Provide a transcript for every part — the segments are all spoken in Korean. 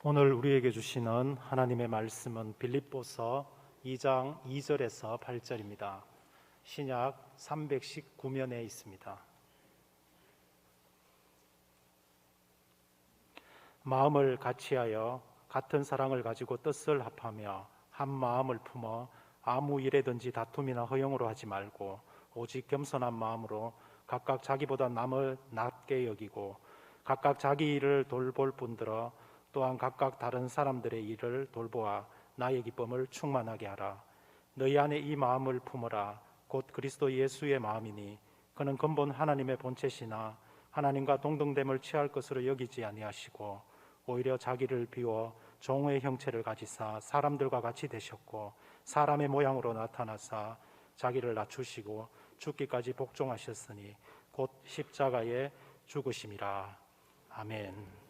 오늘 우리에게 주시는 하나님의 말씀은 빌립보서 2장 2절에서 8절입니다. 신약 319면에 있습니다. 마음을 같이하여 같은 사랑을 가지고 뜻을 합하며 한 마음을 품어 아무 일에든지 다툼이나 허용으로 하지 말고 오직 겸손한 마음으로 각각 자기보다 남을 낮게 여기고 각각 자기 일을 돌볼 뿐더러 또한 각각 다른 사람들의 일을 돌보아 나의 기쁨을 충만하게 하라. 너희 안에 이 마음을 품어라. 곧 그리스도 예수의 마음이니 그는 근본 하나님의 본체시나 하나님과 동등됨을 취할 것으로 여기지 아니하시고 오히려 자기를 비워 종의 형체를 가지사 사람들과 같이 되셨고 사람의 모양으로 나타나사 자기를 낮추시고 죽기까지 복종하셨으니 곧 십자가에 죽으심이라. 아멘.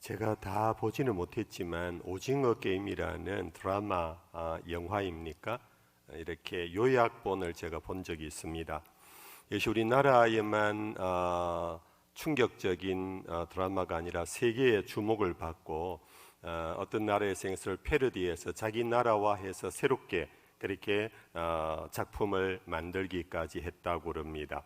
제가 다 보지는 못했지만 오징어 게임이라는 드라마 영화입니까? 이렇게 요약본을 제가 본 적이 있습니다. 이것이 우리나라에만 충격적인 드라마가 아니라 세계의 주목을 받고 어떤 나라에서 이것을 패러디해서 자기 나라화해서 새롭게 그렇게 작품을 만들기까지 했다고 합니다.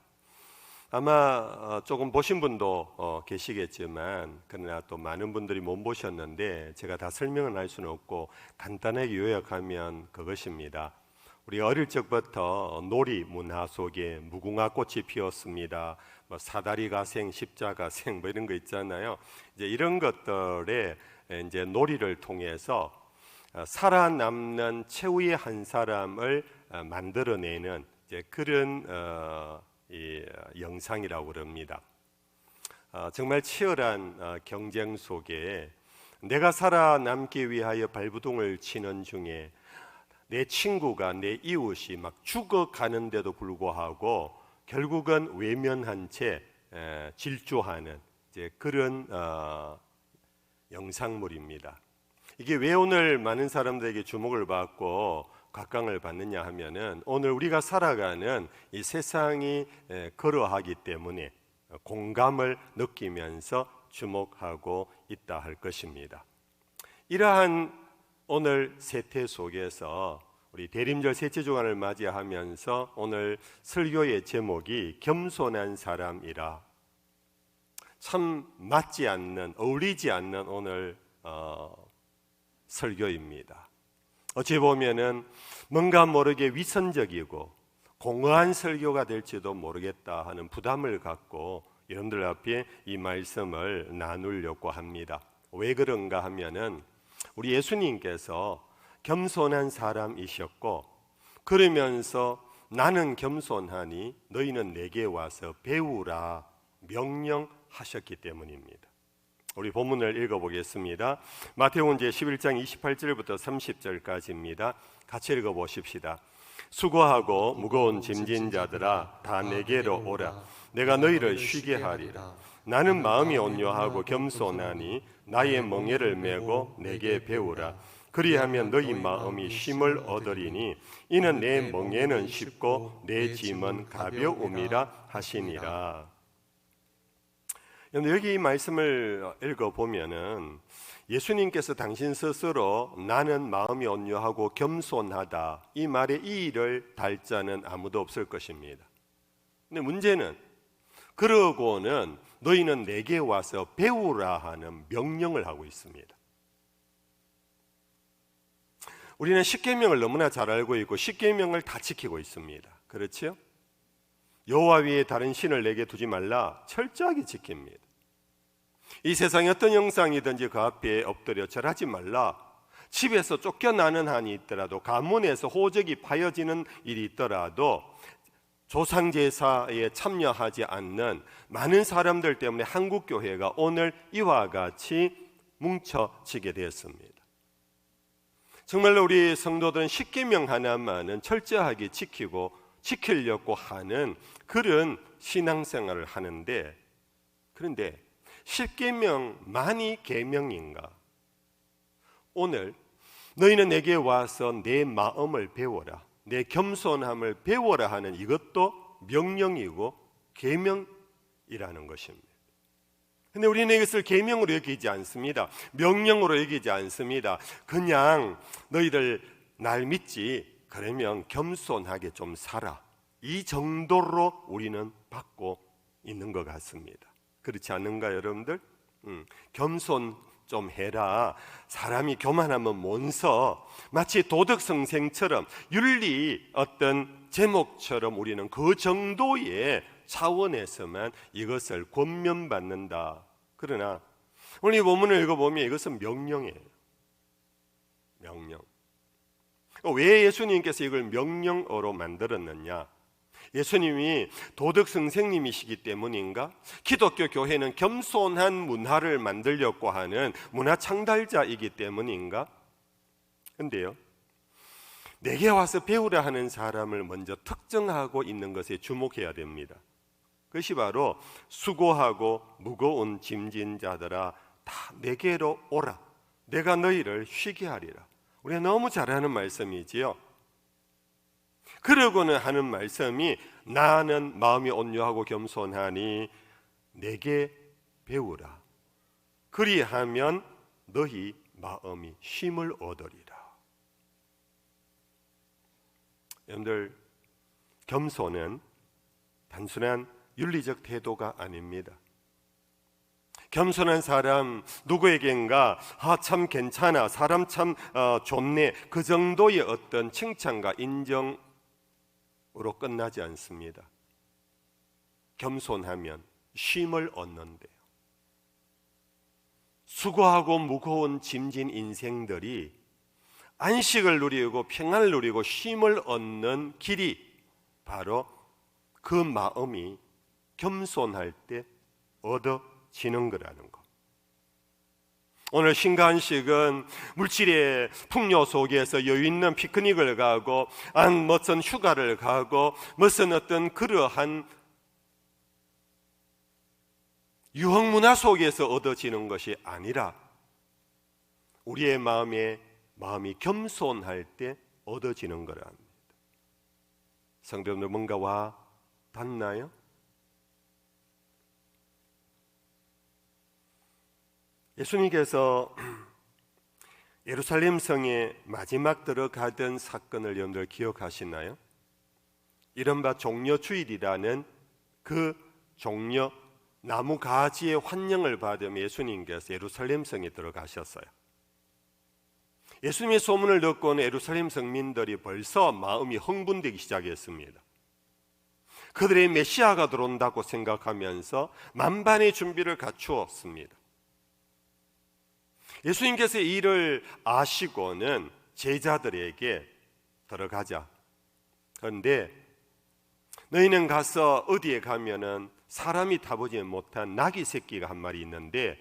아마 조금 보신 분도 계시겠지만 그러나 또 많은 분들이 못 보셨는데 제가 다 설명을 할 수는 없고 간단하게 요약하면 그것입니다. 우리 어릴 적부터 놀이 문화 속에 무궁화 꽃이 피었습니다. 뭐 사다리 가생, 십자가생 뭐 이런 거 있잖아요. 이제 이런 것들에 이제 놀이를 통해서 살아남는 최후의 한 사람을 만들어내는 이제 그런 이 영상이라고 합니다. 정말 치열한 경쟁 속에 내가 살아남기 위하여 발부동을 치는 중에 내 친구가 내 이웃이 막 죽어가는데도 불구하고 결국은 외면한 채 질주하는 이제 그런 영상물입니다. 이게 왜 오늘 많은 사람들에게 주목을 받고 각광을 받느냐 하면은 오늘 우리가 살아가는 이 세상이 그러하기 때문에 공감을 느끼면서 주목하고 있다 할 것입니다. 이러한 오늘 세태 속에서 우리 대림절 셋째 주간을 맞이하면서 오늘 설교의 제목이 겸손한 사람이라, 참 맞지 않는, 어울리지 않는 오늘 설교입니다. 어찌 보면은 뭔가 모르게 위선적이고 공허한 설교가 될지도 모르겠다 하는 부담을 갖고 여러분들 앞에 이 말씀을 나누려고 합니다. 왜 그런가 하면은 우리 예수님께서 겸손한 사람이셨고 그러면서 나는 겸손하니 너희는 내게 와서 배우라 명령하셨기 때문입니다. 우리 본문을 읽어보겠습니다. 마태복음 제11장 28절부터 30절까지입니다. 같이 읽어보십시다. 수고하고 무거운 짐진 자들아 다 내게로 오라. 내가 너희를 쉬게 하리라. 나는 마음이 온유하고 겸손하니 나의 멍에를 메고 내게 배우라. 그리하면 너희 마음이 쉼을 얻으리니 이는 내 멍에는 쉽고 내 짐은 가벼움이라 하시니라. 여기 이 말씀을 읽어보면은 예수님께서 당신 스스로 나는 마음이 온유하고 겸손하다 이 말에 이의를 달 자는 아무도 없을 것입니다. 근데 문제는 그러고는 너희는 내게 와서 배우라 하는 명령을 하고 있습니다. 우리는 십계명을 너무나 잘 알고 있고 십계명을 다 지키고 있습니다. 그렇죠? 여호와 위에 다른 신을 내게 두지 말라 철저하게 지킵니다. 이 세상에 어떤 형상이든지 그 앞에 엎드려 절하지 말라. 집에서 쫓겨나는 한이 있더라도 가문에서 호적이 파여지는 일이 있더라도 조상제사에 참여하지 않는 많은 사람들 때문에 한국교회가 오늘 이와 같이 뭉쳐지게 되었습니다. 정말로 우리 성도들은 십계명 하나만은 철저하게 지키려고 하는 그런 신앙생활을 하는데, 그런데 십계명만이 계명인가? 오늘 너희는 내게 와서 내 마음을 배워라, 내 겸손함을 배워라 하는 이것도 명령이고 계명이라는 것입니다. 근데 우리는 이것을 계명으로 여기지 않습니다. 명령으로 여기지 않습니다. 그냥 너희들 날 믿지, 그러면 겸손하게 좀 살아, 이 정도로 우리는 받고 있는 것 같습니다. 그렇지 않는가 여러분들? 겸손 좀 해라. 사람이 교만하면 못서 마치 도덕성생처럼 윤리 어떤 제목처럼 우리는 그 정도의 차원에서만 이것을 권면받는다. 그러나 오늘 이 본문을 읽어보면 이것은 명령이에요. 명령. 왜 예수님께서 이걸 명령어로 만들었느냐? 예수님이 도덕 선생님이시기 때문인가? 기독교 교회는 겸손한 문화를 만들려고 하는 문화 창달자이기 때문인가? 근데요, 내게 와서 배우라 하는 사람을 먼저 특정하고 있는 것에 주목해야 됩니다. 그것이 바로 수고하고 무거운 짐진 자들아 다 내게로 오라, 내가 너희를 쉬게 하리라. 우리가 너무 잘하는 말씀이지요. 그러고는 하는 말씀이 나는 마음이 온유하고 겸손하니 내게 배우라. 그리하면 너희 마음이 쉼을 얻으리라. 여러분들, 겸손은 단순한 윤리적 태도가 아닙니다. 겸손한 사람 누구에겐가 참 괜찮아, 사람 참 좋네, 그 정도의 어떤 칭찬과 인정으로 끝나지 않습니다. 겸손하면 쉼을 얻는데요. 수고하고 무거운 짐진 인생들이 안식을 누리고 평안을 누리고 쉼을 얻는 길이 바로 그 마음이 겸손할 때 얻어지는 거라는 것. 오늘 신간식은 물질의 풍요 속에서 여유 있는 피크닉을 가고 멋진 휴가를 가고 무슨 어떤 그러한 유흥 문화 속에서 얻어지는 것이 아니라 우리의 마음이 겸손할 때 얻어지는 거라 합니다. 성도님들, 뭔가 와 닿나요? 예수님께서 예루살렘 성에 마지막 들어가던 사건을 여러분들 기억하시나요? 이른바 종려주일이라는 그 종려 나무 가지의 환영을 받으며 예수님께서 예루살렘 성에 들어가셨어요. 예수님의 소문을 듣고는 예루살렘 성민들이 벌써 마음이 흥분되기 시작했습니다. 그들의 메시아가 들어온다고 생각하면서 만반의 준비를 갖추었습니다. 예수님께서 이를 아시고는 제자들에게 들어가자. 그런데 너희는 가서 어디에 가면은 사람이 타보지 못한 나귀 새끼가 한 마리 있는데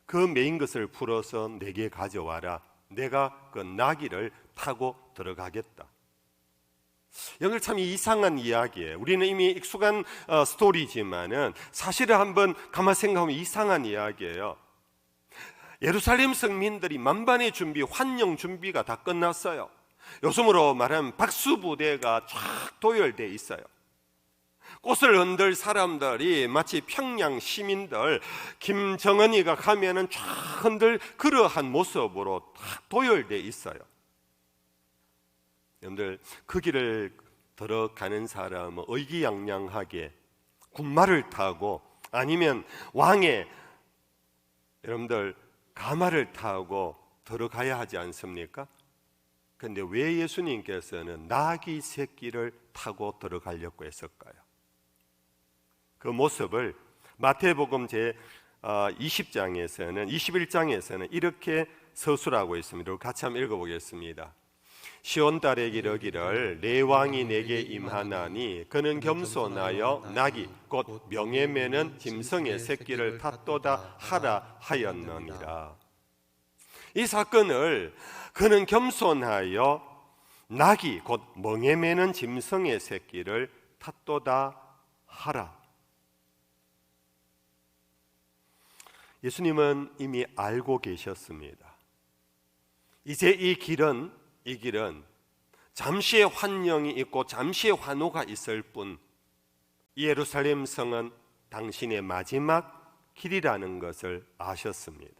그 메인 것을 풀어서 내게 가져와라. 내가 그 나귀를 타고 들어가겠다. 이건 참 이상한 이야기예요. 우리는 이미 익숙한 스토리지만은 사실을 한번 가만 생각하면 이상한 이야기예요. 예루살렘 성민들이 만반의 준비, 환영 준비가 다 끝났어요. 요즘으로 말하면 박수부대가 쫙 도열되어 있어요. 꽃을 흔들 사람들이 마치 평양 시민들, 김정은이가 가면은 쫙 흔들 그러한 모습으로 다 도열되어 있어요. 여러분들, 그 길을 들어가는 사람은 의기양양하게 군마를 타고 아니면 왕의 여러분들 가마를 타고 들어가야 하지 않습니까? 그런데 왜 예수님께서는 나귀 새끼를 타고 들어가려고 했을까요? 그 모습을 마태복음 제 20장에서는 21장에서는 이렇게 서술하고 있습니다. 같이 한번 읽어보겠습니다. 시온딸에 이르기를 내 왕이 내게 임하나니 그는 겸손하여 나귀 곧 명예 매는 짐승의 새끼를 탔도다 하라 하였느니라. 이 사건을 그는 겸손하여 낙이 곧 멍에 매는 짐승의 새끼를 탓도다 하라. 예수님은 이미 알고 계셨습니다. 이제 이 길은 잠시의 환영이 있고 잠시의 환호가 있을 뿐, 예루살렘 성은 당신의 마지막 길이라는 것을 아셨습니다.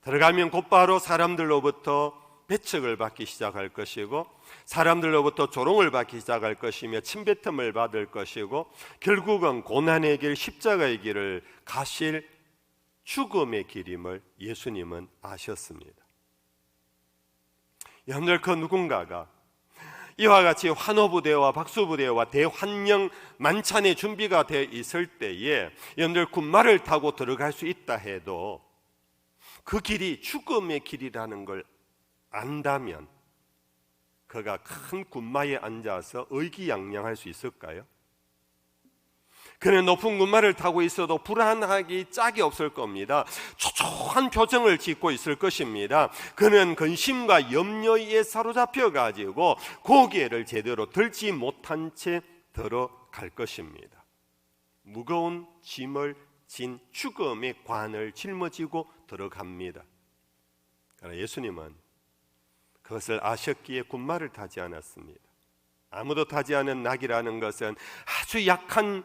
들어가면 곧바로 사람들로부터 배척을 받기 시작할 것이고, 사람들로부터 조롱을 받기 시작할 것이며 침뱉음을 받을 것이고, 결국은 고난의 길, 십자가의 길을 가실 죽음의 길임을 예수님은 아셨습니다. 여러분들, 그 누군가가 이와 같이 환호부대와 박수부대와 대환영 만찬의 준비가 되어 있을 때에 여러분들 군마를 타고 들어갈 수 있다 해도 그 길이 죽음의 길이라는 걸 안다면 그가 큰 군마에 앉아서 의기양양할 수 있을까요? 그는 높은 군마를 타고 있어도 불안하기 짝이 없을 겁니다. 초조한 표정을 짓고 있을 것입니다. 그는 근심과 염려에 사로잡혀 가지고 고개를 제대로 들지 못한 채 들어갈 것입니다. 무거운 짐을 진 죽음의 관을 짊어지고 들어갑니다. 그러나 예수님은 그것을 아셨기에 군마를 타지 않았습니다. 아무도 타지 않은 낙이라는 것은 아주 약한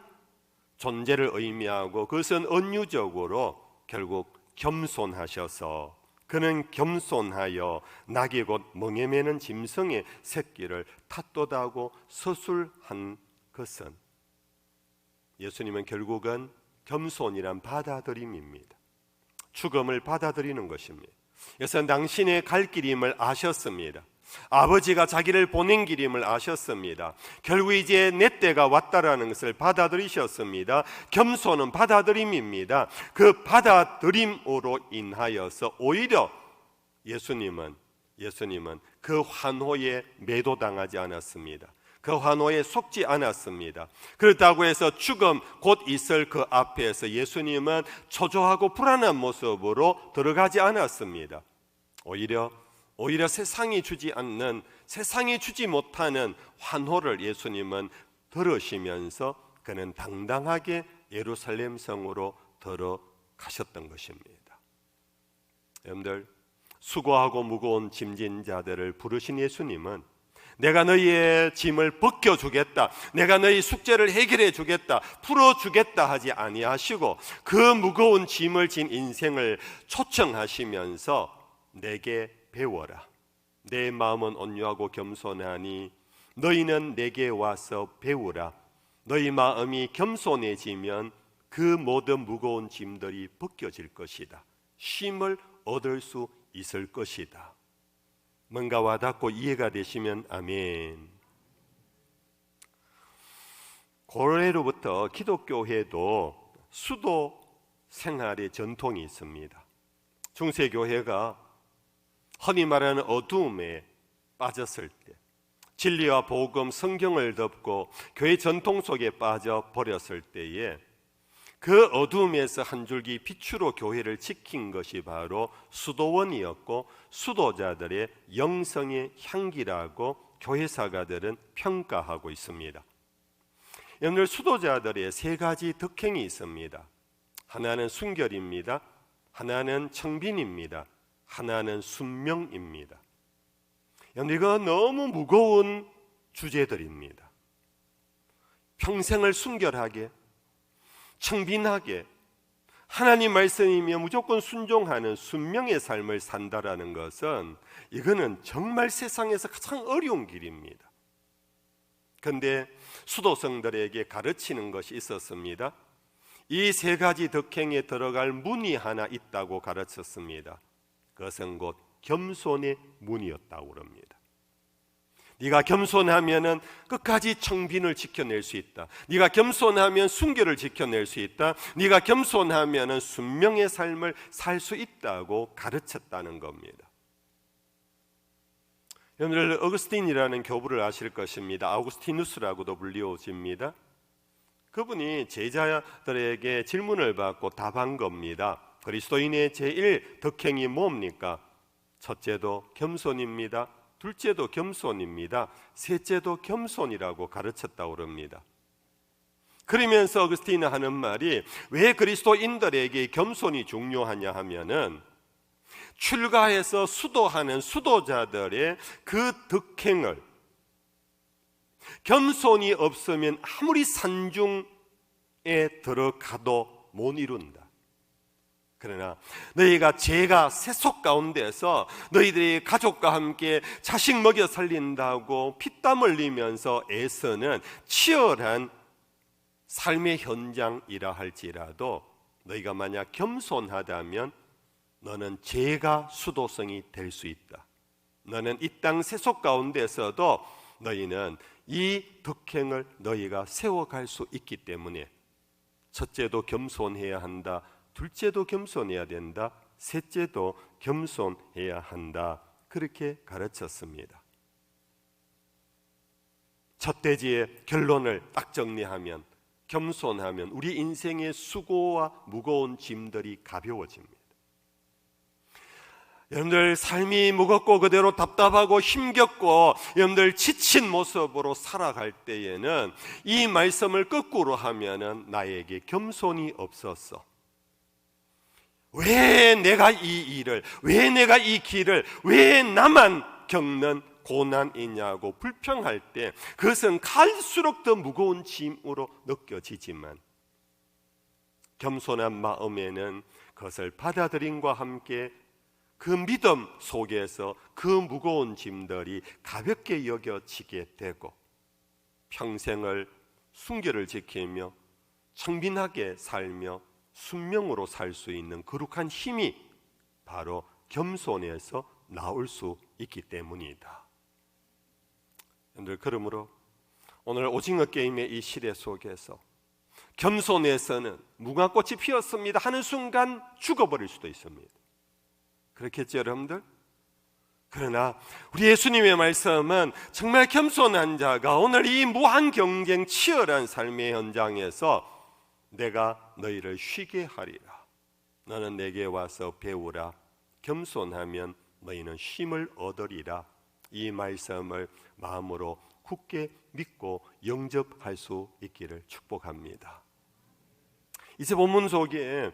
존재를 의미하고, 그것은 은유적으로 결국 겸손하셔서, 그는 겸손하여 낙이 곧 멍에 매는 짐승의 새끼를 탓도다고 서술한 것은, 예수님은 결국은 겸손이란 받아들임입니다. 죽음을 받아들이는 것입니다. 이것은 당신의 갈 길임을 아셨습니다. 아버지가 자기를 보낸 길임을 아셨습니다. 결국 이제 내 때가 왔다라는 것을 받아들이셨습니다. 겸손은 받아들임입니다. 그 받아들임으로 인하여서 오히려 예수님은 그 환호에 매도당하지 않았습니다. 그 환호에 속지 않았습니다. 그렇다고 해서 죽음 곧 있을 그 앞에서 예수님은 초조하고 불안한 모습으로 들어가지 않았습니다. 오히려 세상이 주지 않는, 세상이 주지 못하는 환호를 예수님은 들으시면서 그는 당당하게 예루살렘 성으로 들어가셨던 것입니다. 여러분들, 수고하고 무거운 짐진 자들을 부르신 예수님은 내가 너희의 짐을 벗겨주겠다, 내가 너희 숙제를 해결해 주겠다, 풀어주겠다 하지 아니하시고 그 무거운 짐을 진 인생을 초청하시면서 내게 배워라. 내 마음은 온유하고 겸손하니 너희는 내게 와서 배우라. 너희 마음이 겸손해지면 그 모든 무거운 짐들이 벗겨질 것이다. 쉼을 얻을 수 있을 것이다. 뭔가 와닿고 이해가 되시면 아멘. 고래로부터 기독교회도 수도 생활의 전통이 있습니다. 중세교회가 흔히 말하는 어두움에 빠졌을 때, 진리와 복음, 성경을 덮고 교회 전통 속에 빠져버렸을 때에 그 어두움에서 한 줄기 빛으로 교회를 지킨 것이 바로 수도원이었고, 수도자들의 영성의 향기라고 교회사가들은 평가하고 있습니다. 오늘 수도자들의 세 가지 특징이 있습니다. 하나는 순결입니다. 하나는 청빈입니다. 하나는 순명입니다. 이거 너무 무거운 주제들입니다. 평생을 순결하게, 청빈하게, 하나님 말씀이며 무조건 순종하는 순명의 삶을 산다라는 것은, 이거는 정말 세상에서 가장 어려운 길입니다. 그런데 수도성들에게 가르치는 것이 있었습니다. 이 세 가지 덕행에 들어갈 문이 하나 있다고 가르쳤습니다. 그것은 곧 겸손의 문이었다고 합니다. 네가 겸손하면은 끝까지 청빈을 지켜낼 수 있다. 네가 겸손하면 순결을 지켜낼 수 있다. 네가 겸손하면은 순명의 삶을 살 수 있다고 가르쳤다는 겁니다. 여러분들, 어거스틴이라는 교부를 아실 것입니다. 아우구스티누스라고도 불리워집니다. 그분이 제자들에게 질문을 받고 답한 겁니다. 그리스도인의 제1 덕행이 뭡니까? 첫째도 겸손입니다. 둘째도 겸손입니다. 셋째도 겸손이라고 가르쳤다고 그럽니다. 그러면서 어거스틴은 하는 말이 왜 그리스도인들에게 겸손이 중요하냐 하면은 출가해서 수도하는 수도자들의 그 덕행을 겸손이 없으면 아무리 산중에 들어가도 못 이룬다. 그러나 너희가 죄가 세속 가운데서 너희들이 가족과 함께 자식 먹여 살린다고 피땀 흘리면서 애쓰는 치열한 삶의 현장이라 할지라도 너희가 만약 겸손하다면 너는 죄가 수도성이 될 수 있다. 너는 이 땅 세속 가운데서도 너희는 이 덕행을 너희가 세워갈 수 있기 때문에 첫째도 겸손해야 한다. 둘째도 겸손해야 된다. 셋째도 겸손해야 한다. 그렇게 가르쳤습니다. 첫 대지의 결론을 딱 정리하면 겸손하면 우리 인생의 수고와 무거운 짐들이 가벼워집니다. 여러분들 삶이 무겁고 그대로 답답하고 힘겹고 여러분들 지친 모습으로 살아갈 때에는 이 말씀을 거꾸로 하면은 나에게 겸손이 없었어. 왜 내가 이 일을, 왜 내가 이 길을, 왜 나만 겪는 고난이냐고 불평할 때 그것은 갈수록 더 무거운 짐으로 느껴지지만 겸손한 마음에는 그것을 받아들임과 함께 그 믿음 속에서 그 무거운 짐들이 가볍게 여겨지게 되고 평생을 순결을 지키며 청빈하게 살며 순명으로 살 수 있는 거룩한 힘이 바로 겸손에서 나올 수 있기 때문이다. 여러분들, 그러므로 오늘 오징어 게임의 이 시대 속에서 겸손에서는 무궁화꽃이 피었습니다 하는 순간 죽어버릴 수도 있습니다. 그렇겠죠, 여러분들? 그러나 우리 예수님의 말씀은 정말 겸손한 자가 오늘 이 무한 경쟁 치열한 삶의 현장에서 내가 너희를 쉬게 하리라. 너는 내게 와서 배우라. 겸손하면 너희는 쉼을 얻으리라. 이 말씀을 마음으로 굳게 믿고 영접할 수 있기를 축복합니다. 이제 본문 속에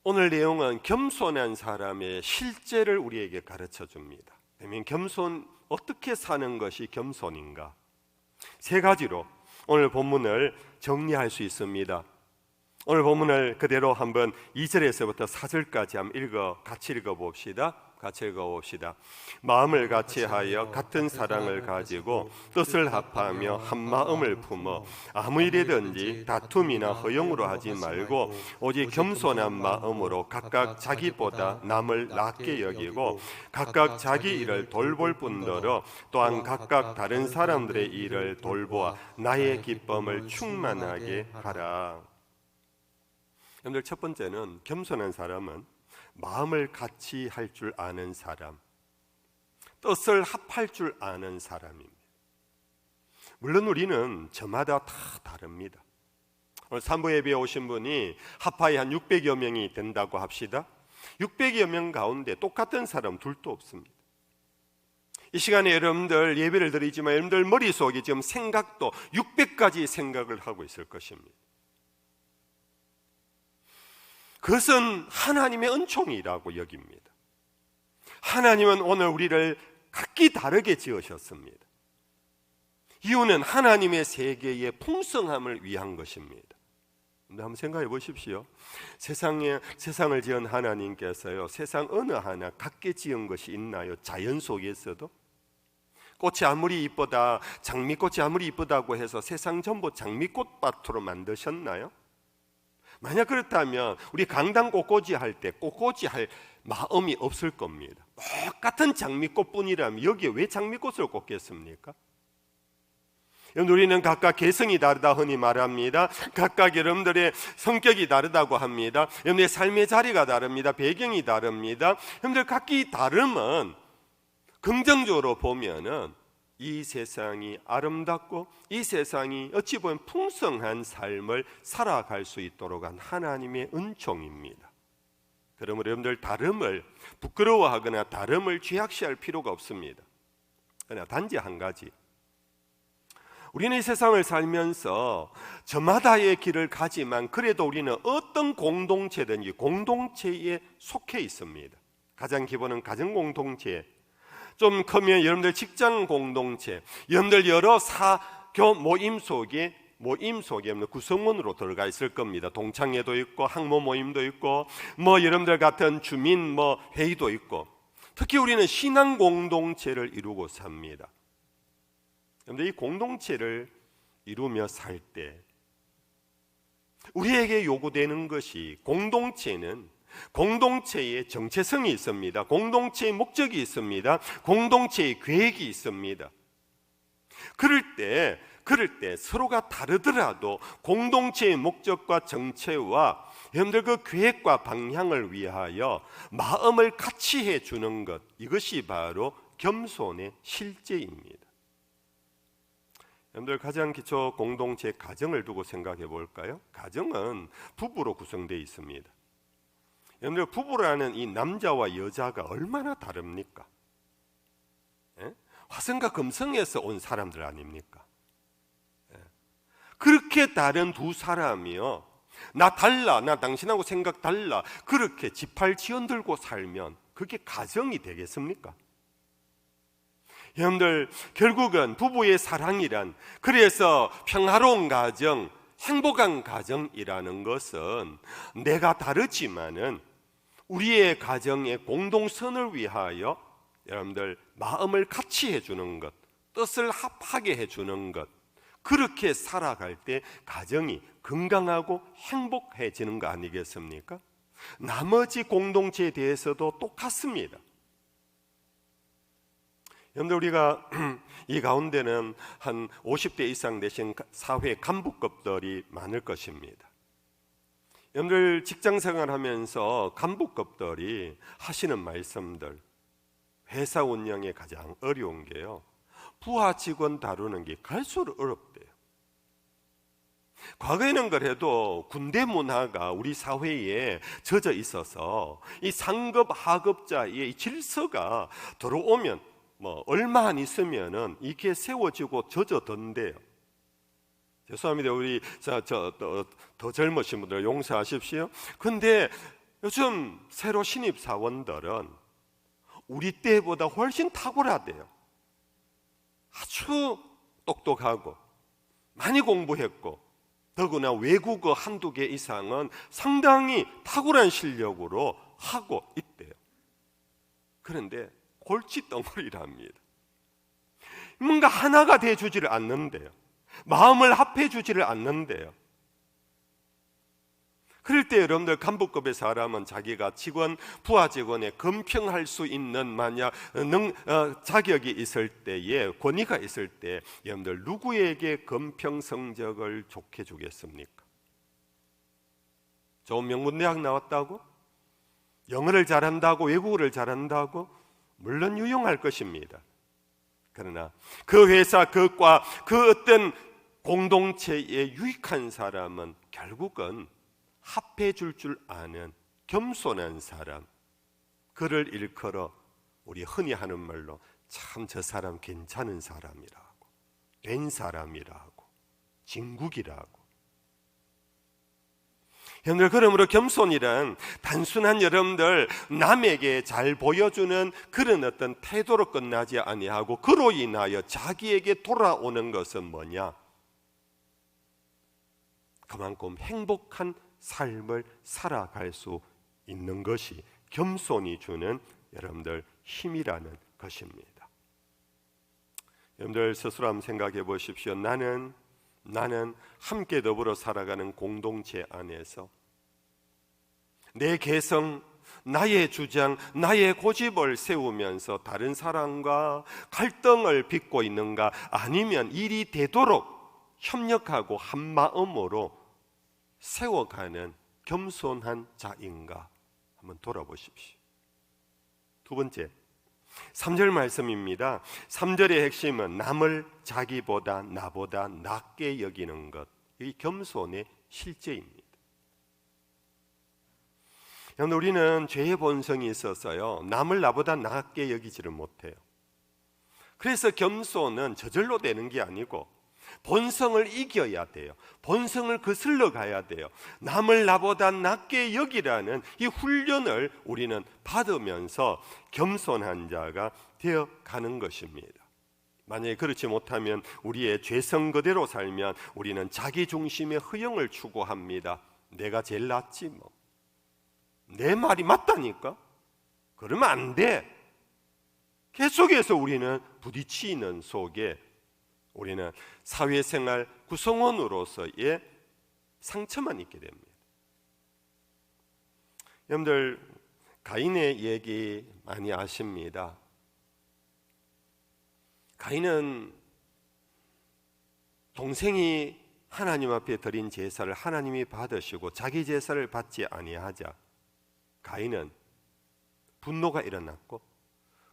오늘 내용은 겸손한 사람의 실제를 우리에게 가르쳐 줍니다. 그러면 겸손, 어떻게 사는 것이 겸손인가? 세 가지로 오늘 본문을 정리할 수 있습니다. 오늘 본문을 그대로 한번 2절에서부터 4절까지 한번 같이 읽어봅시다. 마음을 같이하여 같은 사랑을 가지고 뜻을 합하며 한 마음을 품어 아무 일이든지 다툼이나 허용으로 하지 말고 오직 겸손한 마음으로 각각 자기보다 남을 낮게 여기고 각각 자기 일을 돌볼 뿐더러 또한 각각 다른 사람들의 일을 돌보아 나의 기쁨을 충만하게 하라. 여러분들, 첫 번째는 겸손한 사람은 마음을 같이 할 줄 아는 사람, 뜻을 합할 줄 아는 사람입니다. 물론 우리는 저마다 다 다릅니다. 오늘 산부 예배에 오신 분이 합하에 한 600여 명이 된다고 합시다. 600여 명 가운데 똑같은 사람 둘도 없습니다. 이 시간에 여러분들 예배를 드리지만 여러분들 머릿속에 지금 생각도 600가지 생각을 하고 있을 것입니다. 그것은 하나님의 은총이라고 여깁니다. 하나님은 오늘 우리를 각기 다르게 지으셨습니다. 이유는 하나님의 세계의 풍성함을 위한 것입니다. 한번 생각해 보십시오. 세상을 지은 하나님께서요, 세상 어느 하나 같게 지은 것이 있나요? 자연 속에서도 꽃이 아무리 이쁘다, 장미꽃이 아무리 이쁘다고 해서 세상 전부 장미꽃밭으로 만드셨나요? 만약 그렇다면 우리 강당 꽃꽂이 할 때 꽃꽂이 할 마음이 없을 겁니다. 똑같은 장미꽃뿐이라면 여기에 왜 장미꽃을 꽂겠습니까? 우리는 각각 개성이 다르다 흔히 말합니다. 각각 여러분들의 성격이 다르다고 합니다. 여러분의 삶의 자리가 다릅니다. 배경이 다릅니다. 여러분들 각기 다름은 긍정적으로 보면은 이 세상이 아름답고 이 세상이 어찌 보면 풍성한 삶을 살아갈 수 있도록 한 하나님의 은총입니다. 그러므로 여러분들 다름을 부끄러워하거나 다름을 죄악시할 필요가 없습니다. 그러나 단지 한 가지, 우리는 이 세상을 살면서 저마다의 길을 가지만 그래도 우리는 어떤 공동체든지 공동체에 속해 있습니다. 가장 기본은 가정 공동체, 좀 크면 여러분들 직장 공동체, 여러분들 여러 사교 모임 속에 구성원으로 들어가 있을 겁니다. 동창회도 있고 학모 모임도 있고 여러분들 같은 주민 회의도 있고, 특히 우리는 신앙 공동체를 이루고 삽니다. 그런데 이 공동체를 이루며 살 때 우리에게 요구되는 것이, 공동체는 공동체의 정체성이 있습니다. 공동체의 목적이 있습니다. 공동체의 계획이 있습니다. 그럴 때 서로가 다르더라도 공동체의 목적과 정체와 여러분들 그 계획과 방향을 위하여 마음을 같이 해주는 것, 이것이 바로 겸손의 실제입니다. 여러분들 가장 기초 공동체 가정을 두고 생각해 볼까요? 가정은 부부로 구성되어 있습니다. 여러분들 부부라는 이 남자와 여자가 얼마나 다릅니까? 화성과 금성에서 온 사람들 아닙니까? 그렇게 다른 두 사람이요, 나 당신하고 생각 달라, 그렇게 지팔 지어들고 살면 그게 가정이 되겠습니까? 여러분들, 결국은 부부의 사랑이란, 그래서 평화로운 가정, 행복한 가정이라는 것은 내가 다르지만은 우리의 가정의 공동선을 위하여 여러분들 마음을 같이 해주는 것, 뜻을 합하게 해주는 것, 그렇게 살아갈 때 가정이 건강하고 행복해지는 거 아니겠습니까? 나머지 공동체에 대해서도 똑같습니다. 여러분들, 우리가 이 가운데는 한 50대 이상 되신 사회 간부급들이 많을 것입니다. 여러분들 직장 생활하면서 간부급들이 하시는 말씀들, 회사 운영에 가장 어려운 게요, 부하 직원 다루는 게 갈수록 어렵대요. 과거에는 그래도 군대 문화가 우리 사회에 젖어 있어서 이 상급 하급자의 이 질서가 들어오면 얼마 안 있으면은 이게 세워지고 젖어든대요. 죄송합니다. 우리 더 젊으신 분들 용서하십시오. 근데 요즘 새로 신입 사원들은 우리 때보다 훨씬 탁월하대요. 아주 똑똑하고 많이 공부했고, 더구나 외국어 한두 개 이상은 상당히 탁월한 실력으로 하고 있대요. 그런데 골칫덩어리랍니다. 뭔가 하나가 돼주지를 않는데요, 마음을 합해주지를 않는데요. 그럴 때 여러분들 간부급의 사람은 자기가 부하 직원에 금평할 수 있는 만약 자격이 있을 때에, 권위가 있을 때 여러분들 누구에게 금평 성적을 좋게 주겠습니까? 좋은 명문대학 나왔다고? 영어를 잘한다고? 외국어를 잘한다고? 물론 유용할 것입니다. 그러나 그 회사, 그 과, 그 어떤 공동체에 유익한 사람은 결국은 합해 줄 아는 겸손한 사람, 그를 일컬어 우리 흔히 하는 말로 참 저 사람 괜찮은 사람이라고, 된 사람이라고, 진국이라고. 여러분들, 그러므로 겸손이란 단순한 여러분들 남에게 잘 보여주는 그런 어떤 태도로 끝나지 아니하고, 그로 인하여 자기에게 돌아오는 것은 뭐냐? 그만큼 행복한 삶을 살아갈 수 있는 것이 겸손이 주는 여러분들 힘이라는 것입니다. 여러분들 스스로 한번 생각해 보십시오. 나는 함께 더불어 살아가는 공동체 안에서 내 개성, 나의 주장, 나의 고집을 세우면서 다른 사람과 갈등을 빚고 있는가, 아니면 일이 되도록 협력하고 한 마음으로 세워가는 겸손한 자인가 한번 돌아보십시오. 두 번째, 3절 말씀입니다. 3절의 핵심은 남을 자기보다 나보다 낮게 여기는 것, 이 겸손의 실제입니다. 우리는 죄의 본성이 있어서요, 남을 나보다 낫게 여기지를 못해요. 그래서 겸손은 저절로 되는 게 아니고 본성을 이겨야 돼요. 본성을 거슬러 가야 돼요. 남을 나보다 낫게 여기라는 이 훈련을 우리는 받으면서 겸손한 자가 되어 가는 것입니다. 만약에 그렇지 못하면 우리의 죄성 그대로 살면 우리는 자기 중심의 허영을 추구합니다. 내가 제일 낫지 뭐. 내 말이 맞다니까? 그러면 안 돼. 계속해서 우리는 부딪히는 속에 우리는 사회생활 구성원으로서의 상처만 있게 됩니다. 여러분들 가인의 얘기 많이 아십니다. 가인은 동생이 하나님 앞에 드린 제사를 하나님이 받으시고 자기 제사를 받지 아니하자 가인은 분노가 일어났고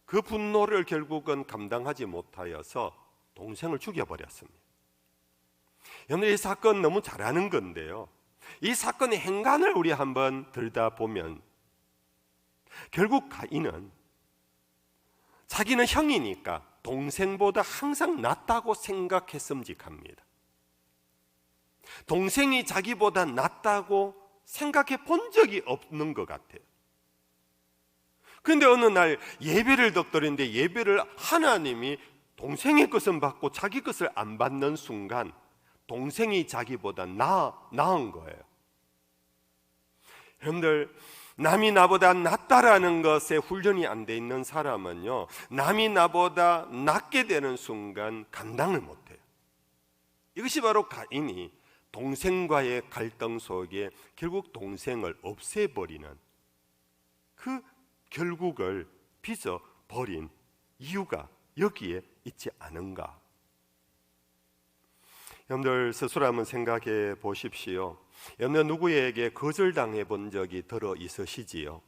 그 분노를 결국은 감당하지 못하여서 동생을 죽여버렸습니다. 여러분, 이 사건 너무 잘 아는 건데요, 이 사건의 행간을 우리 한번 들여다보면 결국 가인은 자기는 형이니까 동생보다 항상 낫다고 생각했음직합니다. 동생이 자기보다 낫다고 생각해 본 적이 없는 것 같아요. 그런데 어느 날 예배를 덕드리는데 예배를 하나님이 동생의 것은 받고 자기 것을 안 받는 순간 동생이 자기보다 나은 거예요. 여러분들, 남이 나보다 낫다라는 것에 훈련이 안 돼 있는 사람은요, 남이 나보다 낫게 되는 순간 감당을 못해요. 이것이 바로 가인이 동생과의 갈등 속에 결국 동생을 없애버리는 그 결국을 빚어버린 이유가 여기에 있지 않은가. 여러분들 스스로 한번 생각해 보십시오. 여러분 누구에게 거절당해 본 적이 들어 있으시지요?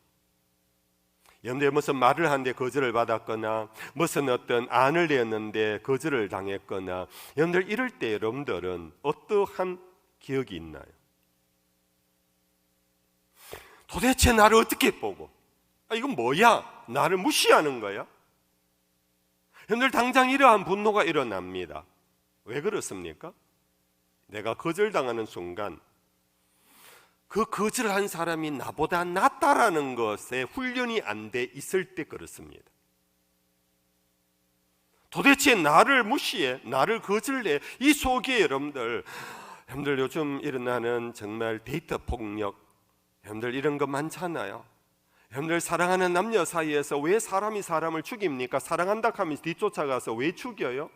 여러분들 무슨 말을 하는데 거절을 받았거나 무슨 어떤 안을 내었는데 거절을 당했거나, 여러분들 이럴 때 여러분들은 어떠한 기억이 있나요? 도대체 나를 어떻게 보고, 이건 뭐야? 나를 무시하는 거야? 여러분들 당장 이러한 분노가 일어납니다. 왜 그렇습니까? 내가 거절당하는 순간 그 거절한 사람이 나보다 낫다라는 것에 훈련이 안 돼 있을 때 그렇습니다. 도대체 나를 무시해, 나를 거절해, 이 속에 여러분들 요즘 일어나는 정말 데이터 폭력, 여러분들 이런 거 많잖아요. 여러분들 사랑하는 남녀 사이에서 왜 사람이 사람을 죽입니까? 사랑한다 하면서 뒤쫓아가서 왜 죽여요?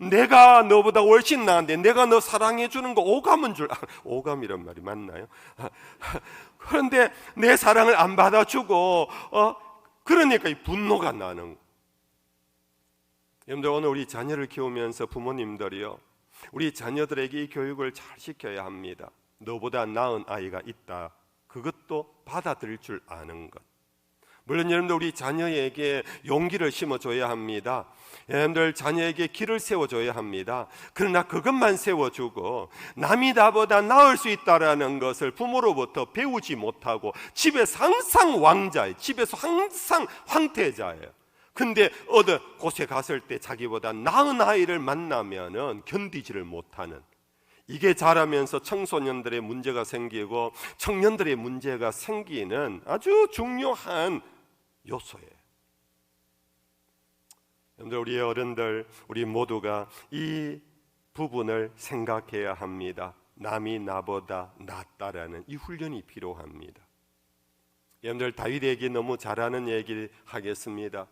내가 너보다 훨씬 나은데 내가 너 사랑해 주는 거 오감인 줄 알아. 오감이란 말이 맞나요? 그런데 내 사랑을 안 받아주고 그러니까 이 분노가 나는. 여러분들 오늘 우리 자녀를 키우면서 부모님들이요, 우리 자녀들에게 이 교육을 잘 시켜야 합니다. 너보다 나은 아이가 있다, 그것도 받아들일 줄 아는 것. 물론 여러분들 우리 자녀에게 용기를 심어줘야 합니다. 여러분들 자녀에게 길을 세워줘야 합니다. 그러나 그것만 세워주고 남이 나보다 나을 수 있다라는 것을 부모로부터 배우지 못하고 집에서 항상 왕자예요. 집에서 항상 황태자예요. 근데 어느 곳에 갔을 때 자기보다 나은 아이를 만나면은 견디지를 못하는, 이게 자라면서 청소년들의 문제가 생기고 청년들의 문제가 생기는 아주 중요한 요소예요. 여러분들, 우리 어른들, 우리 모두가 이 부분을 생각해야 합니다. 남이 나보다 낫다라는 이 훈련이 필요합니다. 여러분들, 다윗에게 너무 잘하는 얘기를 하겠습니다.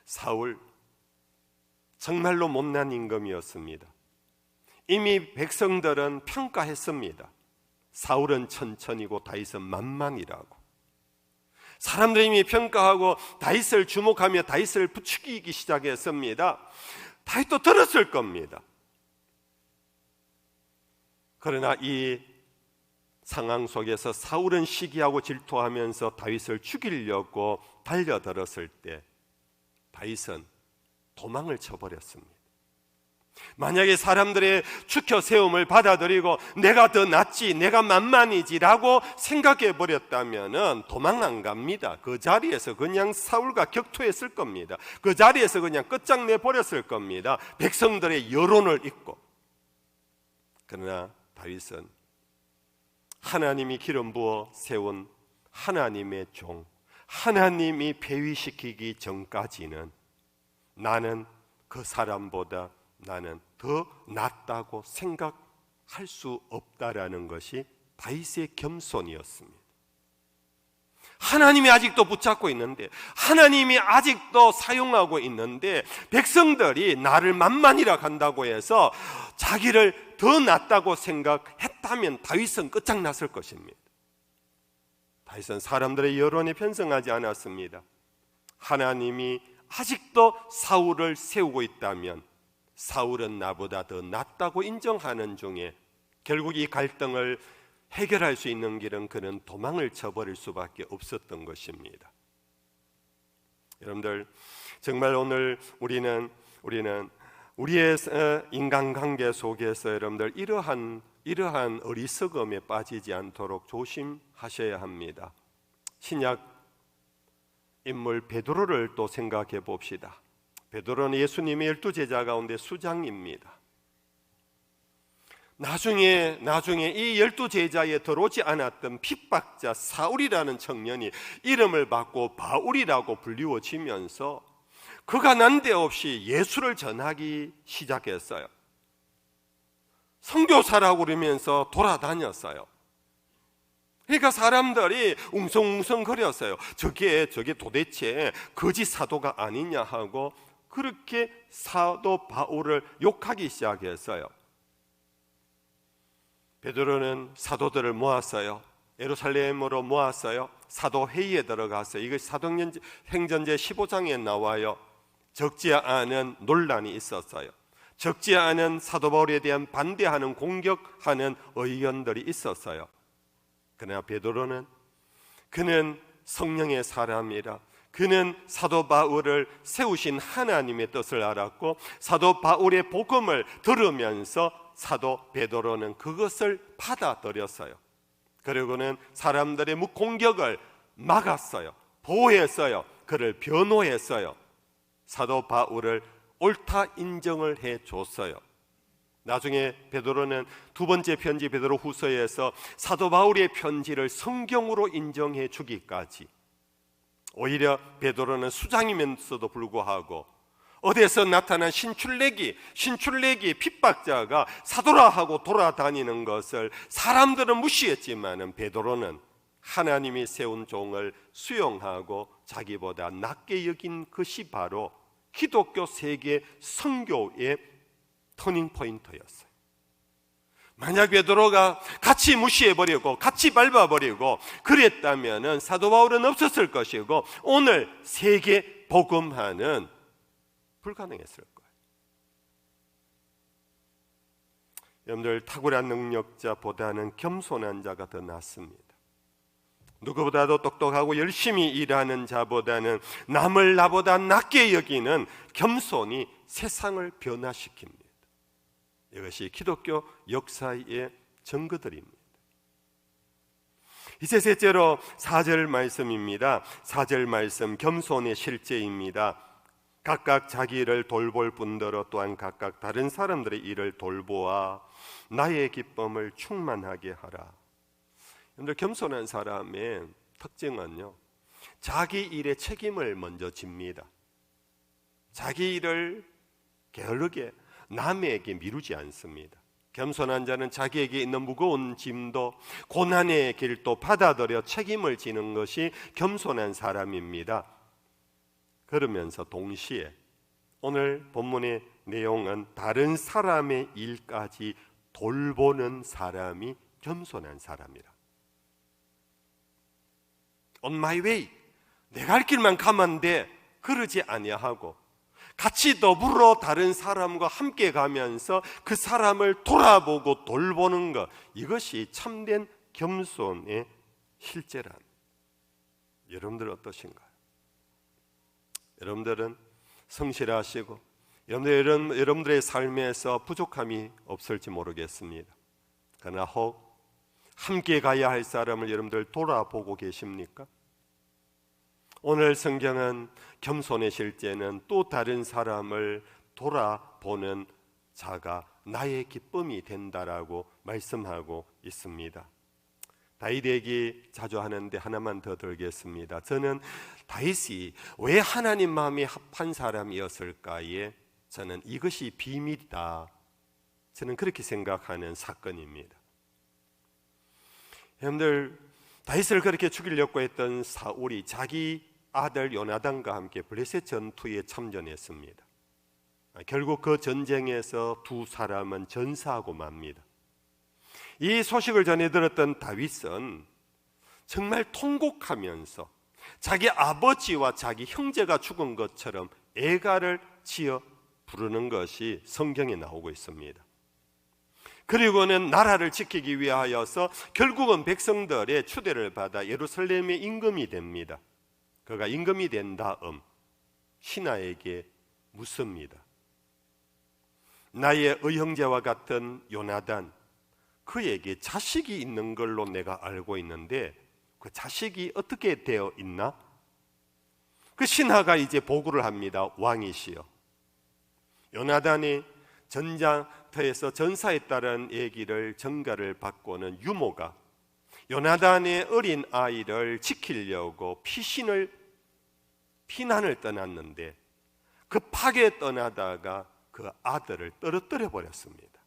사울 정말로 못난 임금이었습니다. 이미 백성들은 평가했습니다. 사울은 천천히고 다윗은 만만이라고. 사람들이 이미 평가하고 다윗을 주목하며 다윗을 부추기기 시작했습니다. 다윗도 들었을 겁니다. 그러나 이 상황 속에서 사울은 시기하고 질투하면서 다윗을 죽이려고 달려들었을 때 다윗은 도망을 쳐버렸습니다. 만약에 사람들의 추켜 세움을 받아들이고 내가 더 낫지, 내가 만만이지라고 생각해 버렸다면 도망 안 갑니다. 그 자리에서 그냥 사울과 격투했을 겁니다. 그 자리에서 그냥 끝장내 버렸을 겁니다. 백성들의 여론을 잊고. 그러나 다윗은 하나님이 기름 부어 세운 하나님의 종, 하나님이 폐위시키기 전까지는 나는 그 사람보다 나는 더 낫다고 생각할 수 없다라는 것이 다윗의 겸손이었습니다. 하나님이 아직도 붙잡고 있는데, 하나님이 아직도 사용하고 있는데 백성들이 나를 만만이라 한다고 해서 자기를 더 낫다고 생각했다면 다윗은 끝장났을 것입니다. 다윗은 사람들의 여론에 편성하지 않았습니다. 하나님이 아직도 사울을 세우고 있다면 사울은 나보다 더 낫다고 인정하는 중에 결국 이 갈등을 해결할 수 있는 길은 그는 도망을 쳐버릴 수밖에 없었던 것입니다. 여러분들, 정말 오늘 우리는 우리의 인간관계 속에서 여러분들 이러한 어리석음에 빠지지 않도록 조심하셔야 합니다. 신약 인물 베드로를 또 생각해 봅시다. 베드로는 예수님의 12제자 가운데 수장입니다. 나중에 이 12제자에 들어오지 않았던 핍박자 사울이라는 청년이 이름을 받고 바울이라고 불리워지면서 그가 난데없이 예수를 전하기 시작했어요. 선교사라고 그러면서 돌아다녔어요. 그러니까 사람들이 웅성웅성거렸어요. 저게 도대체 거짓 사도가 아니냐 하고 그렇게 사도 바울을 욕하기 시작했어요. 베드로는 사도들을 모았어요. 예루살렘으로 모았어요. 사도회의에 들어갔어요. 이것이 사도행전제 15장에 나와요. 적지 않은 논란이 있었어요. 적지 않은 사도 바울에 대한 반대하는 공격하는 의견들이 있었어요. 그러나 베드로는 그는 성령의 사람이라 그는 사도 바울을 세우신 하나님의 뜻을 알았고 사도 바울의 복음을 들으면서 사도 베드로는 그것을 받아들였어요. 그리고는 사람들의 공격을 막았어요. 보호했어요. 그를 변호했어요. 사도 바울을 옳다 인정을 해줬어요. 나중에 베드로는 두 번째 편지 베드로 후서에서 사도 바울의 편지를 성경으로 인정해 주기까지, 오히려 베드로는 수장이면서도 불구하고 어디에서 나타난 신출내기 핍박자가 사도라 하고 돌아다니는 것을 사람들은 무시했지만 베드로는 하나님이 세운 종을 수용하고 자기보다 낮게 여긴 것이 바로 기독교 세계 선교의 터닝 포인트였어요. 만약 베드로가 같이 무시해버리고 같이 밟아버리고 그랬다면 사도 바울은 없었을 것이고 오늘 세계 복음화는 불가능했을 거예요. 여러분들, 탁월한 능력자보다는 겸손한 자가 더 낫습니다. 누구보다도 똑똑하고 열심히 일하는 자보다는 남을 나보다 낮게 여기는 겸손이 세상을 변화시킵니다. 이것이 기독교 역사의 증거들입니다. 이제 셋째로 4절 말씀입니다. 4절 말씀, 겸손의 실제입니다. 각각 자기 일을 돌볼 뿐더러 또한 각각 다른 사람들의 일을 돌보아 나의 기쁨을 충만하게 하라. 여러분들, 겸손한 사람의 특징은요, 자기 일의 책임을 먼저 집니다. 자기 일을 게으르게 남에게 미루지 않습니다. 겸손한 자는 자기에게 있는 무거운 짐도 고난의 길도 받아들여 책임을 지는 것이 겸손한 사람입니다. 그러면서 동시에 오늘 본문의 내용은 다른 사람의 일까지 돌보는 사람이 겸손한 사람이라. On my way, 내가 할 길만 가면 돼, 그러지 아니하고 같이 더불어 다른 사람과 함께 가면서 그 사람을 돌아보고 돌보는 것, 이것이 참된 겸손의 실제란. 여러분들 어떠신가요? 여러분들은 성실하시고 여러분들의 삶에서 부족함이 없을지 모르겠습니다. 그러나 혹 함께 가야 할 사람을 여러분들 돌아보고 계십니까? 오늘 성경은 겸손의 실제는 또 다른 사람을 돌아보는 자가 나의 기쁨이 된다라고 말씀하고 있습니다. 다윗 얘기 자주 하는데 하나만 더 들겠습니다. 저는 다윗이 왜 하나님 마음에 합한 사람이었을까에 저는 이것이 비밀이다, 저는 그렇게 생각하는 사건입니다. 여러분들, 다윗을 그렇게 죽이려고 했던 사울이 자기 아들 요나단과 함께 블레셋 전투에 참전했습니다. 결국 그 전쟁에서 두 사람은 전사하고 맙니다. 이 소식을 전해 들었던 다윗은 정말 통곡하면서 자기 아버지와 자기 형제가 죽은 것처럼 애가를 지어 부르는 것이 성경에 나오고 있습니다. 그리고는 나라를 지키기 위하여서 결국은 백성들의 추대를 받아 예루살렘의 임금이 됩니다. 그가 임금이 된 다음 신하에게 묻습니다. 나의 의형제와 같은 요나단, 그에게 자식이 있는 걸로 내가 알고 있는데 그 자식이 어떻게 되어 있나? 그 신하가 이제 보고를 합니다. 왕이시여, 요나단이 전장터에서 전사했다는 얘기를 전가를 받고는 유모가 요나단의 어린 아이를 지키려고 피난을 떠났는데 급하게 떠나다가 그 아들을 떨어뜨려 버렸습니다.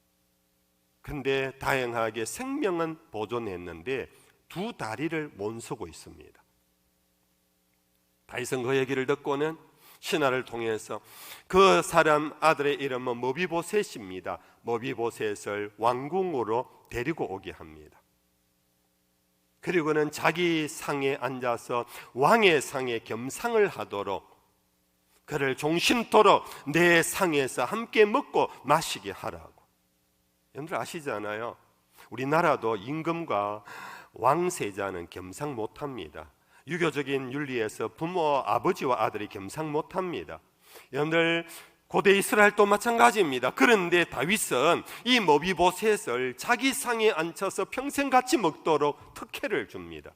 근데 다행하게 생명은 보존했는데 두 다리를 못 서고 있습니다. 다윗은 그 얘기를 듣고는 신하를 통해서 그 사람 아들의 이름은 머비보셋입니다. 머비보셋을 왕궁으로 데리고 오게 합니다. 그리고는 자기 상에 앉아서 왕의 상에 겸상을 하도록 그를 종신토록 내 상에서 함께 먹고 마시게 하라고. 여러분들 아시잖아요. 우리나라도 임금과 왕세자는 겸상 못합니다. 유교적인 윤리에서 부모, 아버지와 아들이 겸상 못합니다. 여러분들 고대 이스라엘도 마찬가지입니다. 그런데 다윗은 이 머비보셋을 자기 상에 앉혀서 평생 같이 먹도록 특혜를 줍니다.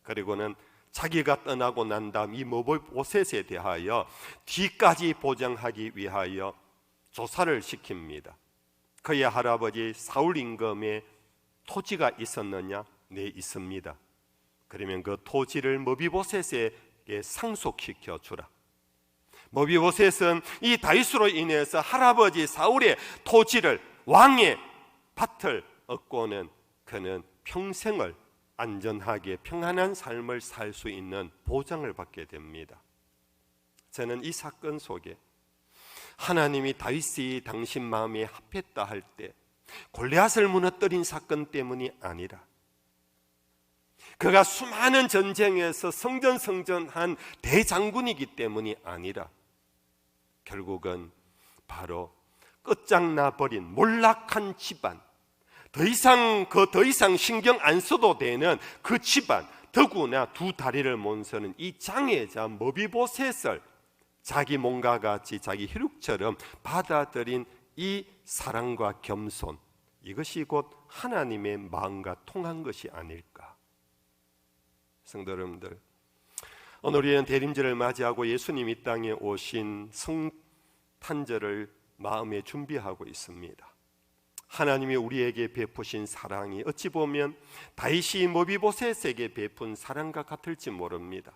그리고는 자기가 떠나고 난 다음 이 머비보셋에 대하여 뒤까지 보장하기 위하여 조사를 시킵니다. 그의 할아버지 사울 임금의 토지가 있었느냐? 네, 있습니다. 그러면 그 토지를 머비보셋에게 상속시켜 주라. 머비보셋은 이 다윗으로 인해서 할아버지 사울의 토지를, 왕의 밭을 얻고는 그는 평생을 안전하게 평안한 삶을 살 수 있는 보장을 받게 됩니다. 저는 이 사건 속에 하나님이 다윗이 당신 마음에 합했다 할 때 골리앗을 무너뜨린 사건 때문이 아니라 그가 수많은 전쟁에서 성전한 대장군이기 때문이 아니라 결국은 바로 끝장나 버린 몰락한 집안, 더 이상 신경 안 써도 되는 그 집안, 더구나 두 다리를 못 서는 이 장애자 머비보셋을 자기 몸과 같이 자기 혈육처럼 받아들인 이 사랑과 겸손, 이것이 곧 하나님의 마음과 통한 것이 아닐까. 성도 여러분들, 오늘 우리는 대림절을 맞이하고 예수님이 이 땅에 오신 성탄절을 마음에 준비하고 있습니다. 하나님이 우리에게 베푸신 사랑이 어찌 보면 다윗이 머비보셋에게 베푼 사랑과 같을지 모릅니다.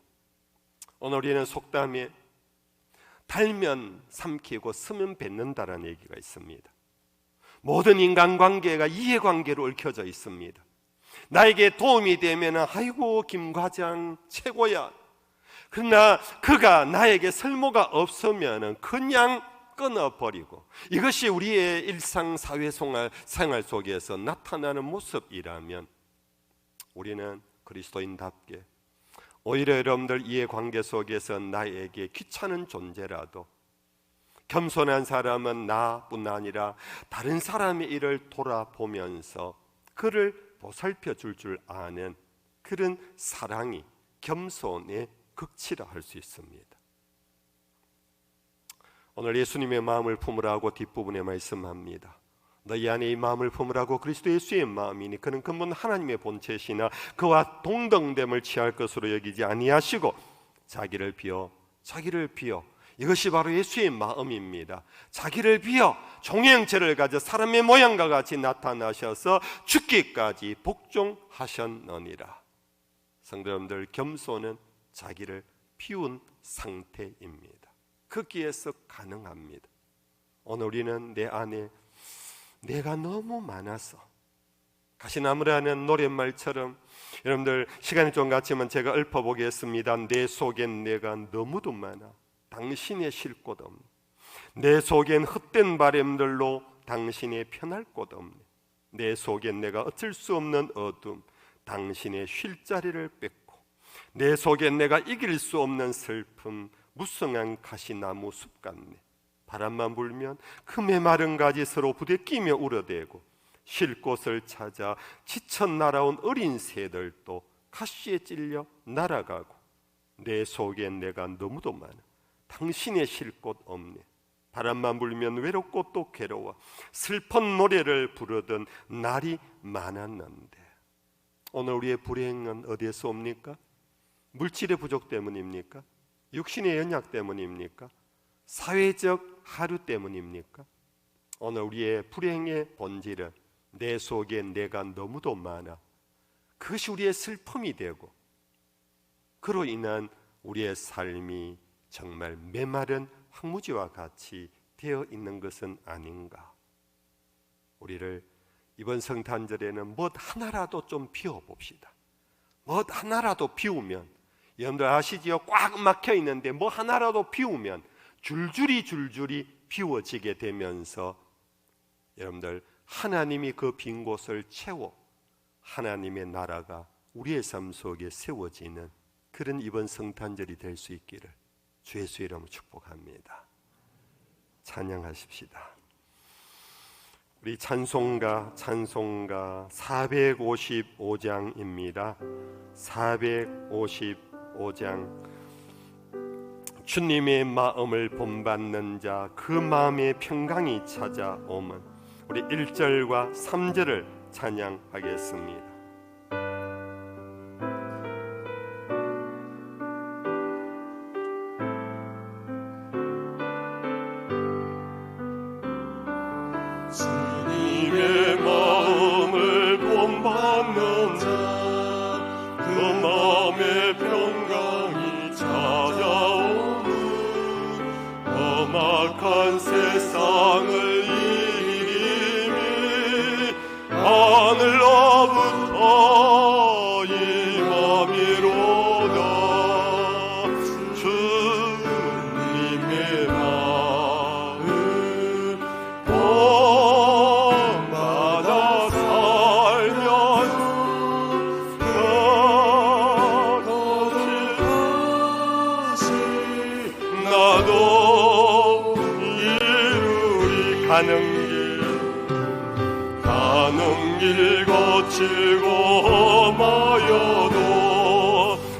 오늘 우리는 속담에 달면 삼키고 쓰면 뱉는다라는 얘기가 있습니다. 모든 인간관계가 이해관계로 얽혀져 있습니다. 나에게 도움이 되면 아이고 김 과장 최고야. 그러나 그가 나에게 설모가 없으면 그냥 끊어버리고, 이것이 우리의 일상 사회생활 속에서 나타나는 모습이라면 우리는 그리스도인답게 오히려 여러분들 이해관계 속에서 나에게 귀찮은 존재라도 겸손한 사람은 나뿐 아니라 다른 사람의 일을 돌아보면서 그를 보살펴 줄 아는 그런 사랑이 겸손의 극치라 할 수 있습니다. 오늘 예수님의 마음을 품으라고 뒷부분에 말씀합니다. 너희 안에 이 마음을 품으라고 그리스도 예수의 마음이니 그는 근본 하나님의 본체시나 그와 동등됨을 취할 것으로 여기지 아니하시고 자기를 비워 이것이 바로 예수의 마음입니다. 자기를 비워 종의 형체를 가져 사람의 모양과 같이 나타나셔서 죽기까지 복종하셨느니라. 성도 여러분들, 겸손은 자기를 비운 상태입니다. 거기에서 가능합니다. 오늘 우리는 내 안에 내가 너무 많아서, 가시나무라는 노랫말처럼, 여러분들 시간이 좀 같지만 제가 읊어보겠습니다. 내 속엔 내가 너무도 많아 당신의 쉴 곳 없네. 내 속엔 헛된 바램들로 당신의 편할 곳 없네. 내 속엔 내가 어쩔 수 없는 어둠, 당신의 쉴 자리를 뺏고, 내 속엔 내가 이길 수 없는 슬픔, 무성한 가시나무 숲 같네. 바람만 불면 그 메마른 가지 서로 부대끼며 울어대고, 쉴 곳을 찾아 지쳐 날아온 어린 새들도 가시에 찔려 날아가고, 내 속엔 내가 너무도 많아 당신의 쉴 곳 없네. 바람만 불면 외롭고 또 괴로워 슬픈 노래를 부르던 날이 많았는데, 오늘 우리의 불행은 어디에서 옵니까? 물질의 부족 때문입니까? 육신의 연약 때문입니까? 사회적 하류 때문입니까? 오늘 우리의 불행의 본질은 내 속에 내가 너무도 많아, 그것이 우리의 슬픔이 되고, 그로 인한 우리의 삶이 정말 메마른 황무지와 같이 되어 있는 것은 아닌가. 우리를 이번 성탄절에는 뭐 하나라도 좀 비워봅시다. 뭐 하나라도 비우면, 여러분들 아시지요? 꽉 막혀 있는데 뭐 하나라도 비우면 줄줄이 비워지게 되면서 여러분들 하나님이 그 빈 곳을 채워 하나님의 나라가 우리의 삶 속에 세워지는 그런 이번 성탄절이 될 수 있기를 주 예수의 이름으로 축복합니다. 찬양하십시다. 우리 찬송가 455장입니다. 455장. 주님의 마음을 본받는 자 그 마음의 평강이 찾아오면, 우리 1절과 3절을 찬양하겠습니다. 주님의 마음을 본받는 자 그 마음의 평강이 찾아오는, 험악한 세상을 이기니 하늘로부터 임함이로다. 주님의 마음 본받아 살면 나도 이루리. 가는 길 거칠고 험하여도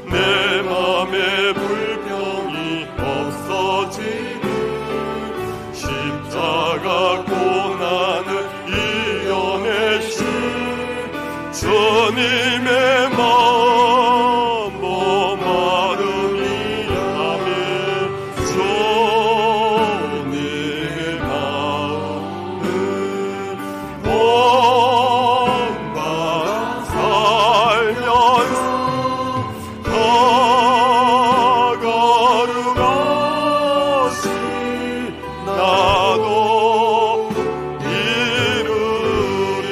내 맘에 불평이 없어지는, 십자가 고난을 이겨내신 주님의 마음 본받음이 아멘. 주님의 마음은 본받아 살면서 더 거룩하시 나도 이루리.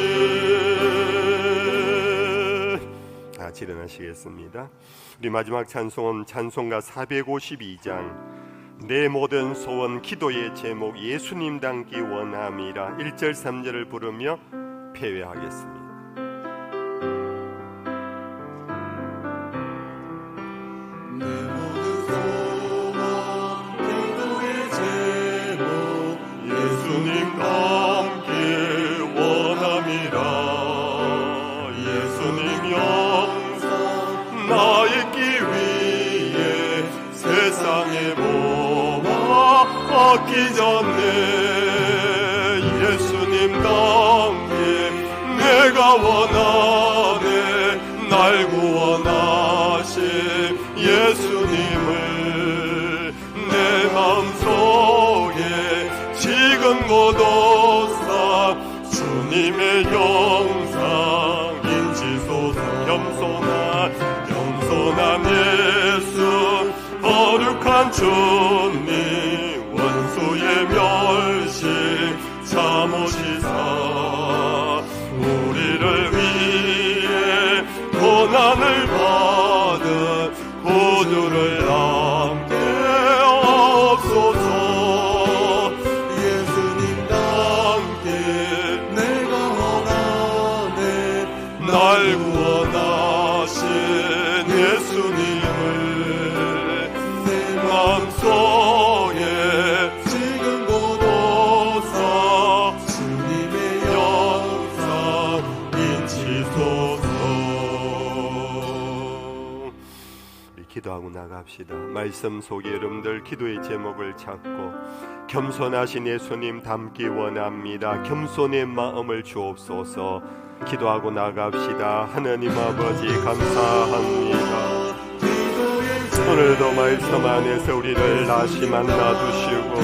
같이 일어나시겠습니다. 우리 마지막 찬송은 찬송가 452장. 내 모든 소원 기도의 제목 예수님 닮기 원함이라. 1절 3절을 부르며 패회하겠습니다. 내 모든 소원 기도의 제목 예수님 닮기 원함이라. 예수님 영상 나 있기 위해 세상에 모아 아끼자 예수님답게 내가 원하네. 날 구원하신 예수님을 내 마음속에 지금 거둬사 주님의 영상 인지소서. 겸손한 예수 거룩한 주님 원수의 멸시 참으시사 우리를 위해 고난을 받은 구주를 함께 없소서. 예수님과 함께 내가 원하네. 날 구원하신 예수님을 내 마음속에 지금 고도사 주님의 영상 인치소서. 기도하고 나갑시다. 말씀 속에 여러분들 기도의 제목을 찾고 겸손하신 예수님 닮기 원합니다. 겸손의 마음을 주옵소서. 기도하고 나갑시다. 하나님 아버지 감사합니다. 오늘도 말씀 안에서 우리를 다시 만나주시고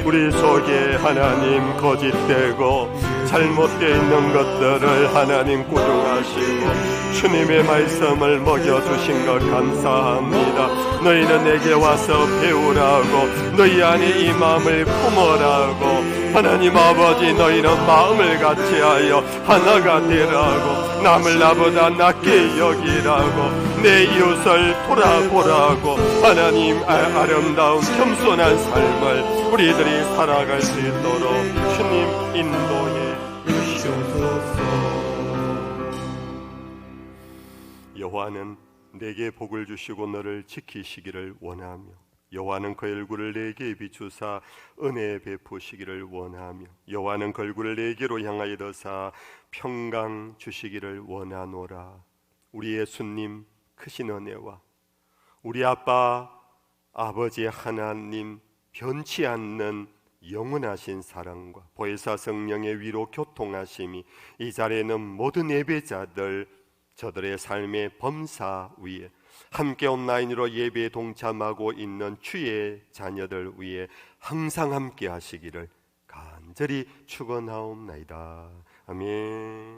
우리 속에 하나님 거짓되고 잘못되어 있는 것들을 하나님 구중하시고 주님의 말씀을 먹여주신 것 감사합니다. 너희는 내게 와서 배우라고 너희 안에 이 마음을 품으라고 하나님 아버지 너희는 마음을 같이하여 하나가 되라고 남을 나보다 낮게 여기라고 내 이웃을 돌아보라고 하나님 아름다운 겸손한 삶을 우리들이 살아갈 수 있도록 주님 인도해 주시옵소서. 여호와는 내게 복을 주시고 너를 지키시기를 원하며 여호와는 그 얼굴을 내게 비추사 은혜 베푸시기를 원하며 여호와는 그 얼굴을 내게로 향하여 드사 평강 주시기를 원하노라. 우리 예수님 크신 은혜와 우리 아빠 아버지 하나님 변치 않는 영원하신 사랑과 보혜사 성령의 위로 교통하심이 이 자리에는 모든 예배자들 저들의 삶의 범사 위에 함께 온라인으로 예배에 동참하고 있는 주의 자녀들 위에 항상 함께 하시기를 간절히 축원하옵나이다. 아멘.